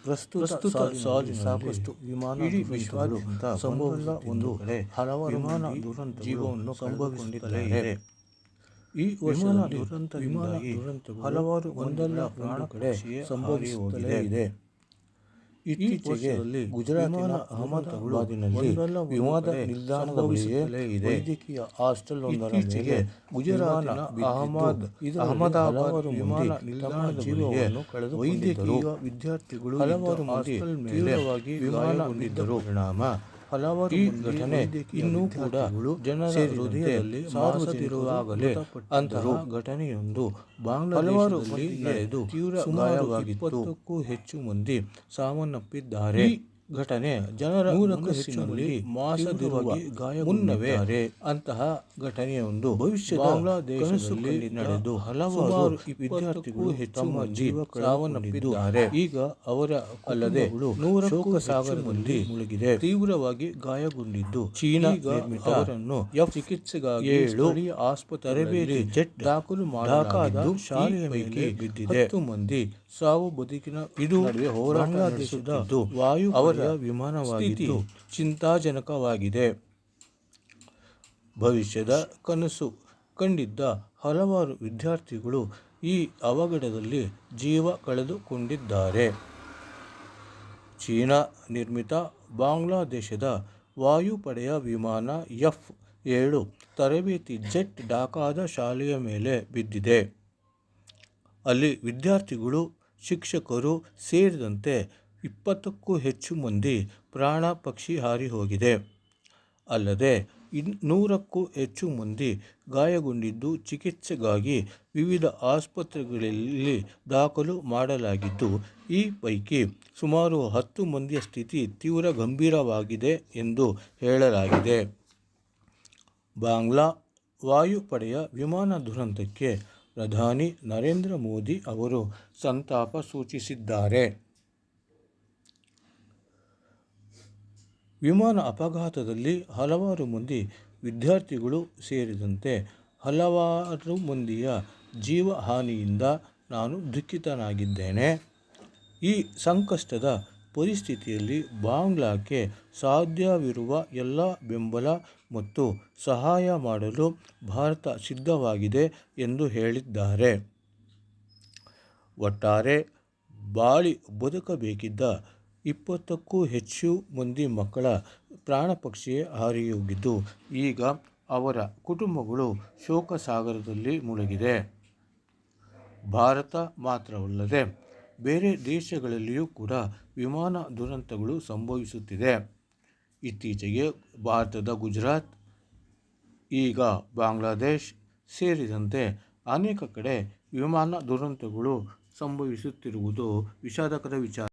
ಪ್ರಸ್ತುತ ಸಾಲಿನಲ್ಲಿ ಸಾಕಷ್ಟು ವಿಮಾನ ವಿಶ್ವಾದ್ಯಂತ ಸಂಭವಿಸುತ್ತಿದ್ದು ಒಂದು ಕಡೆ ಹಲವಾರು ವಿಮಾನ ದುರಂತ ಜೀವವನ್ನು ಸಂಭವಿಸುತ್ತಿದ್ದಾರೆ. ಈ ವಿಮಾನ ದುರಂತದಿಂದಾಗಿ ಹಲವಾರು ಒಂದಲ್ಲ ಒಂದು ಕಡೆ ಸಂಭವಿಸುತ್ತಲೇ ಇದೆ. ಇತ್ತೀಚೆಗೆ ಗುಜರಾತಿನ ಅಹಮದಾಬಾದಿನಲ್ಲಿ ವಿಮಾನ ನಿಲ್ದಾಣದ ಬಳಿಯೇ ವೈದ್ಯಕೀಯ ಹಾಸ್ಟೆಲ್ ಒಂದರ ಮೇಲೆ ಗುಜರಾತಿನ ಅಹಮದಾಬಾದ್ ವಿಮಾನ ನಿಲ್ದಾಣದ ಜೀವವನ್ನು ವೈದ್ಯಕೀಯ ವಿದ್ಯಾರ್ಥಿಗಳು ಹಲವಾರು ಮಂದಿ ತೀವ್ರವಾಗಿ ಗಾಯಗೊಂಡಿದ್ದರು. ಪರಿಣಾಮ ಹಲವಾರು ಈ ಘಟನೆ ಇನ್ನೂ ಕೂಡ ಜನರ ಹೃದಯದಲ್ಲಿ ಸಾರುತ್ತಿರುವಾಗಲೇ ಅಂತಹ ಘಟನೆಯೊಂದು ಬಾಂಗ್ಲಾದೇಶದಲ್ಲಿ ನಡೆದು ತೀವ್ರ ಗಾಯವಾಗಿತ್ತು. 20ಕ್ಕೂ ಹೆಚ್ಚು ಮಂದಿ ಸಾವನ್ನಪ್ಪಿದ್ದಾರೆ. ಘಟನೆ ಜನರ 100ಕ್ಕೂ ಹೆಚ್ಚು ಮಂದಿ ಮಾಸದಿರುವಾಗಿ ಗಾಯಗೊಂಡಿದ್ದಾರೆ. ಅಂತಹ ಘಟನೆಯೊಂದು ಭವಿಷ್ಯದ ಬಾಂಗ್ಲಾದೇಶದಲ್ಲಿ ನಡೆದು ಹಲವಾರು ವಿದ್ಯಾರ್ಥಿಗಳು ಹೆಚ್ಚು ಮಂದಿ ಸಾವನ್ನಪ್ಪಿದ್ದಾರೆ. ಈಗ ಅವರ ಅಲ್ಲದೆ 100ಕ್ಕೂ ಸಾಗರದಲ್ಲಿ ಮುಳುಗಿದೆ. ತೀವ್ರವಾಗಿ ಗಾಯಗೊಂಡಿದ್ದು ಚೀನಾ ಅವರನ್ನು ಚಿಕಿತ್ಸೆಗಾಗಿ ಸ್ಥಳೀಯ ಆಸ್ಪತ್ರೆಯಲ್ಲಿ ಜೆಟ್ ದಾಖಲು ಮಾಡಲಾಗಿದ್ದು ಶಾಲೆಯ ಮೇಲೆ ಬಿದ್ದಿದೆ. 10 ಮಂದಿ ಸಾವು ಬದುಕಿನ ಇದು ಹೋರಾಟ ನಡೆಸುತ್ತಿದ್ದು ವಾಯು ಅವರ ವಿಮಾನವಾಗಿದ್ದು ಚಿಂತಾಜನಕವಾಗಿದೆ. ಭವಿಷ್ಯದ ಕನಸು ಕಂಡಿದ್ದ ಹಲವಾರು ವಿದ್ಯಾರ್ಥಿಗಳು ಈ ಅವಘಡದಲ್ಲಿ ಜೀವ ಕಳೆದುಕೊಂಡಿದ್ದಾರೆ. ಚೀನಾ ನಿರ್ಮಿತ ಬಾಂಗ್ಲಾದೇಶದ ವಾಯುಪಡೆಯ ವಿಮಾನ F-7 ತರಬೇತಿ ಜೆಟ್ ಢಾಕಾದ ಶಾಲೆಯ ಮೇಲೆ ಬಿದ್ದಿದೆ. ಅಲ್ಲಿ ವಿದ್ಯಾರ್ಥಿಗಳು, ಶಿಕ್ಷಕರು ಸೇರಿದಂತೆ 20ಕ್ಕೂ ಹೆಚ್ಚು ಮಂದಿ ಪ್ರಾಣ ಪಕ್ಷಿ ಹಾರಿ ಹೋಗಿದೆ. ಅಲ್ಲದೆ 100ಕ್ಕೂ ಹೆಚ್ಚು ಮಂದಿ ಗಾಯಗೊಂಡಿದ್ದು ಚಿಕಿತ್ಸೆಗಾಗಿ ವಿವಿಧ ಆಸ್ಪತ್ರೆಗಳಲ್ಲಿ ದಾಖಲು ಮಾಡಲಾಗಿದ್ದು ಈ ಪೈಕಿ ಸುಮಾರು 10 ಮಂದಿಯ ಸ್ಥಿತಿ ತೀವ್ರ ಗಂಭೀರವಾಗಿದೆ ಎಂದು ಹೇಳಲಾಗಿದೆ. ಬಾಂಗ್ಲಾ ವಾಯುಪಡೆಯ ವಿಮಾನ ದುರಂತಕ್ಕೆ ಪ್ರಧಾನಿ ನರೇಂದ್ರ ಮೋದಿ ಅವರು ಸಂತಾಪ ಸೂಚಿಸಿದ್ದಾರೆ. ವಿಮಾನ ಅಪಘಾತದಲ್ಲಿ ಹಲವಾರು ಮಂದಿ ವಿದ್ಯಾರ್ಥಿಗಳು ಸೇರಿದಂತೆ ಹಲವಾರು ಮಂದಿಯ ಜೀವ ಹಾನಿಯಿಂದ ನಾನು ದುಃಖಿತನಾಗಿದ್ದೇನೆ. ಈ ಸಂಕಷ್ಟದ ಪರಿಸ್ಥಿತಿಯಲ್ಲಿ ಬಾಂಗ್ಲಾಕ್ಕೆ ಸಾಧ್ಯವಿರುವ ಎಲ್ಲ ಬೆಂಬಲ ಮತ್ತು ಸಹಾಯ ಮಾಡಲು ಭಾರತ ಸಿದ್ಧವಾಗಿದೆ ಎಂದು ಹೇಳಿದ್ದಾರೆ. ಒಟ್ಟಾರೆ ಬಾಳಿ ಬದುಕಬೇಕಿದ್ದ 20ಕ್ಕೂ ಹೆಚ್ಚು ಮಂದಿ ಮಕ್ಕಳ ಪ್ರಾಣಪಕ್ಷಿಯೇ ಹಾರಿಹೋಗಿದ್ದು ಈಗ ಅವರ ಕುಟುಂಬಗಳು ಶೋಕಸಾಗರದಲ್ಲಿ ಮುಳುಗಿದೆ. ಭಾರತ ಮಾತ್ರವಲ್ಲದೆ ಬೇರೆ ದೇಶಗಳಲ್ಲಿಯೂ ಕೂಡ ವಿಮಾನ ದುರಂತಗಳು ಸಂಭವಿಸುತ್ತಿದೆ. ಇತ್ತೀಚೆಗೆ ಭಾರತದ ಗುಜರಾತ್, ಈಗ ಬಾಂಗ್ಲಾದೇಶ್ ಸೇರಿದಂತೆ ಅನೇಕ ಕಡೆ ವಿಮಾನ ದುರಂತಗಳು ಸಂಭವಿಸುತ್ತಿರುವುದು ವಿಷಾದಕರ ವಿಚಾರ.